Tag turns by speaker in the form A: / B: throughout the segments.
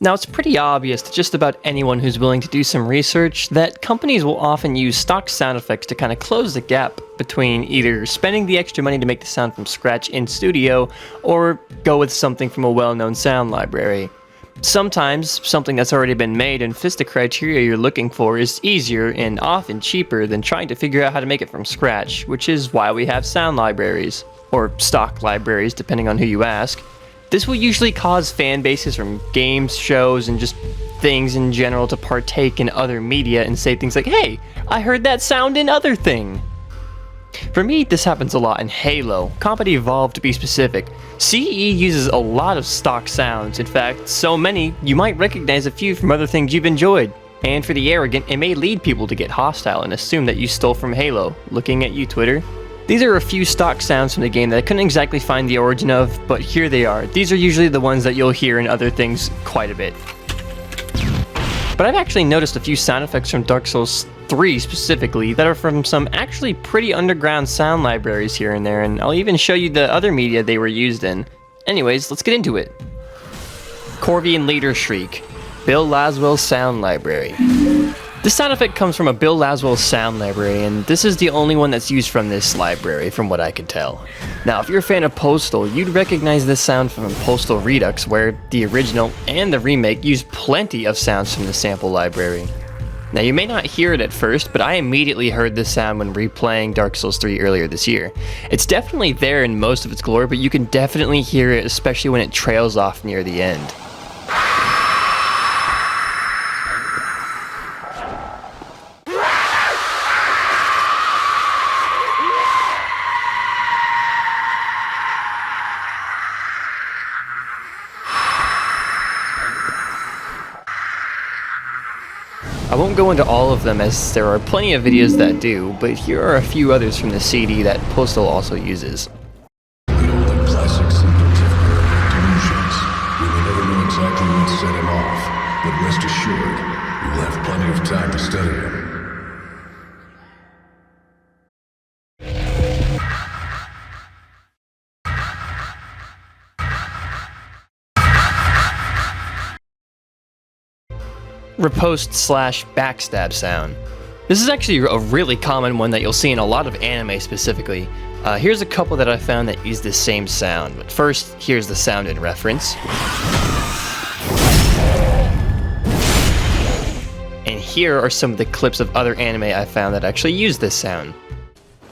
A: Now, it's pretty obvious to just about anyone who's willing to do some research that companies will often use stock sound effects to kind of close the gap between either spending the extra money to make the sound from scratch in studio or go with something from a well-known sound library. Sometimes, something that's already been made and fits the criteria you're looking for is easier and often cheaper than trying to figure out how to make it from scratch, which is why we have sound libraries, or stock libraries depending on who you ask. This will usually cause fan bases from games, shows, and just things in general to partake in other media and say things like, "Hey, I heard that sound in other thing." For me, this happens a lot in Halo, Combat Evolved to be specific. CE uses a lot of stock sounds, in fact, so many you might recognize a few from other things you've enjoyed. And for the arrogant, it may lead people to get hostile and assume that you stole from Halo. Looking at you, Twitter. These are a few stock sounds from the game that I couldn't exactly find the origin of, but here they are. These are usually the ones that you'll hear in other things quite a bit. But I've actually noticed a few sound effects from Dark Souls 3 specifically that are from some actually pretty underground sound libraries here and there, and I'll even show you the other media they were used in. Anyways, let's get into it. Corvian Leader Shriek, Bill Laswell's Sound Library. This sound effect comes from a Bill Laswell sound library, and this is the only one that's used from this library, from what I could tell. Now, if you're a fan of Postal, you'd recognize this sound from Postal Redux, where the original and the remake use plenty of sounds from the sample library. Now, you may not hear it at first, but I immediately heard this sound when replaying Dark Souls 3 earlier this year. It's definitely there in most of its glory, but you can definitely hear it, especially when it trails off near the end. I won't go into all of them as there are plenty of videos that do, but here are a few others from the CD that Postal also uses.
B: The old and classic symptoms of paranoid delusions. We may never know exactly what set him off, but rest assured, you will have plenty of time to study him.
A: Riposte / backstab sound. This is actually a really common one that you'll see in a lot of anime specifically. Here's a couple that I found that use the same sound, but first, here's the sound in reference. And here are some of the clips of other anime I found that actually use this sound.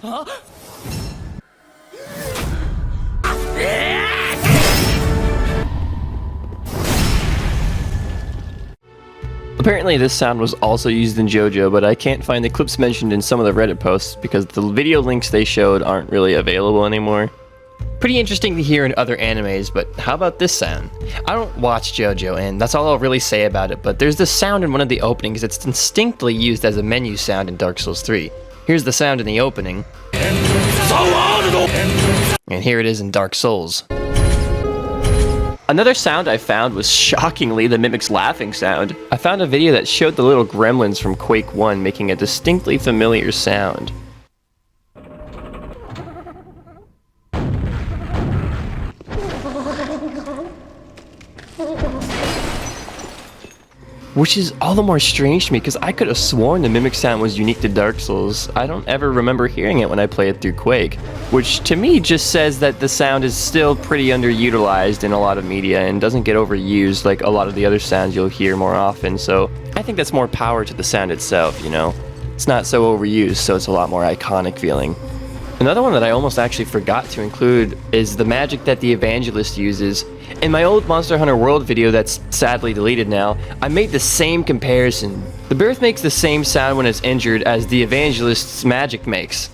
A: Huh? Apparently this sound was also used in JoJo, but I can't find the clips mentioned in some of the Reddit posts because the video links they showed aren't really available anymore. Pretty interesting to hear in other animes, but how about this sound? I don't watch JoJo, and that's all I'll really say about it, but there's this sound in one of the openings that's distinctly used as a menu sound in Dark Souls 3. Here's the sound in the opening. And here it is in Dark Souls. Another sound I found was shockingly the Mimic's laughing sound. I found a video that showed the little gremlins from Quake 1 making a distinctly familiar sound. Which is all the more strange to me because I could have sworn the Mimic sound was unique to Dark Souls. I don't ever remember hearing it when I play it through Quake, which to me just says that the sound is still pretty underutilized in a lot of media and doesn't get overused like a lot of the other sounds you'll hear more often, so I think that's more power to the sound itself, you know? It's not so overused, so it's a lot more iconic feeling. Another one that I almost actually forgot to include is the magic that the Evangelist uses. In my old Monster Hunter World video that's sadly deleted now, I made the same comparison. The Birth makes the same sound when it's injured as the Evangelist's magic makes.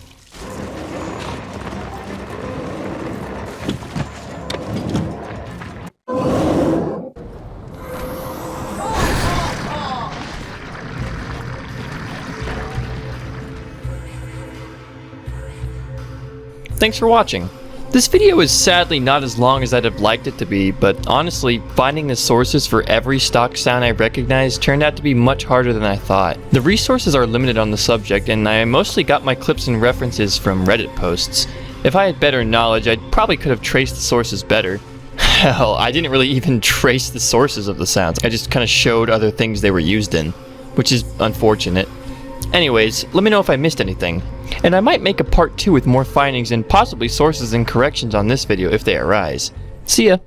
A: Thanks for watching. This video is sadly not as long as I'd have liked it to be, but honestly, finding the sources for every stock sound I recognized turned out to be much harder than I thought. The resources are limited on the subject, and I mostly got my clips and references from Reddit posts. If I had better knowledge, I probably could have traced the sources better. Well, I didn't really even trace the sources of the sounds. I just kind of showed other things they were used in, which is unfortunate. Anyways, let me know if I missed anything. And I might make a part 2 with more findings and possibly sources and corrections on this video if they arise. See ya!